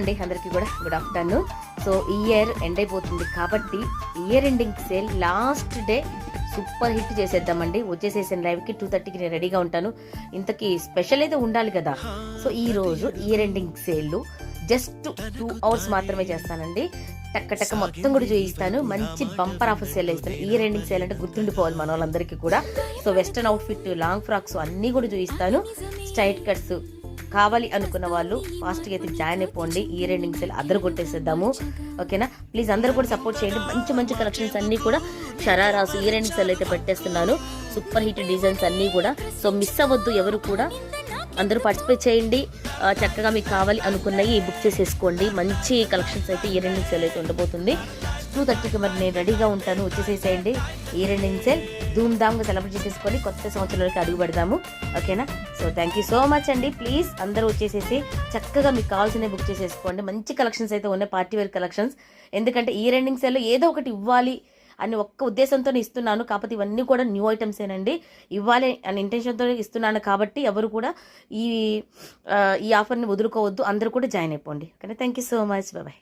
అండి అందరికీ కూడా గుడ్ ఆఫ్టర్నూన్. సో ఈ ఇయర్ ఎండ్ అయిపోతుంది కాబట్టి year ending sale last day super hit చేసేద్దామండి. వచ్చేసేసాను లైవ్కి 2:30కి నేను రెడీగా ఉంటాను. ఇంతకీ స్పెషల్ అయితే ఉండాలి కదా. సో ఈ రోజు year ending sale just 2 hours మాత్రమే చేస్తానండి. టక్క మొత్తం కూడా చూపిస్తాను. మంచి బంపర్ ఆఫర్ సేల్ ఇస్తాను. ఇయర్ ఎండింగ్ సేల్ అంటే గుర్తుండిపోవాలి మన వాళ్ళందరికీ కూడా. So western outfit, long frocks అన్నీ కూడా చూపిస్తాను. స్ట్రైట్ కట్స్ కావాలి అనుకున్న వాళ్ళు ఫాస్ట్గా అయితే జాయిన్ అయిపోండి. ఇయర్ ఎండింగ్ సేల్ అద్దరు కొట్టేసేద్దాము. ఓకేనా, ప్లీజ్ అందరూ కూడా సపోర్ట్ చేయండి. మంచి మంచి కలెక్షన్స్ అన్నీ కూడా షరారాసు ఇయర్ ఎండింగ్ సేల్ అయితే పెట్టేస్తున్నాను. సూపర్ హిట్ డిజైన్స్ అన్నీ కూడా. సో మిస్ అవ్వద్దు ఎవరు కూడా, అందరూ పార్టిసిపేట్ చేయండి. చక్కగా మీకు కావాలి అనుకున్నవి బుక్ చేసేసుకోండి. మంచి కలెక్షన్స్ అయితే ఇయర్ ఎండింగ్ సేల్ అయితే ఉండబోతుంది. 2:30కి మరి నేను రెడీగా ఉంటాను. వచ్చేసేసేయండి. ఇయర్ ఎండింగ్ సేల్ ధూమ్ధామ్గా సెలబ్రేట్ చేసేసుకొని కొత్త సంవత్సరంలోకి అడుగు పెడదాము. ఓకేనా, so thank you so much అండి. ప్లీజ్ అందరూ వచ్చేసేసి చక్కగా మీకు కావాల్సినవి బుక్ చేసేసుకోండి. మంచి కలెక్షన్స్ అయితే ఉన్నాయి, పార్టీ వేర్ కలెక్షన్స్. ఎందుకంటే ఇయర్ ఎండింగ్ సేల్లో ఏదో ఒకటి ఇవ్వాలి అని ఒక్క ఉద్దేశంతోనే ఇస్తున్నాను. కాకపోతే ఇవన్నీ కూడా న్యూ ఐటమ్సేనండి. ఇవ్వాలి అని ఇంటెన్షన్తో ఇస్తున్నాను కాబట్టి ఎవరు కూడా ఈ ఆఫర్ని వదులుకోవద్దు. అందరూ కూడా జాయిన్ అయిపోండి. Okay, thank you so much. Bye.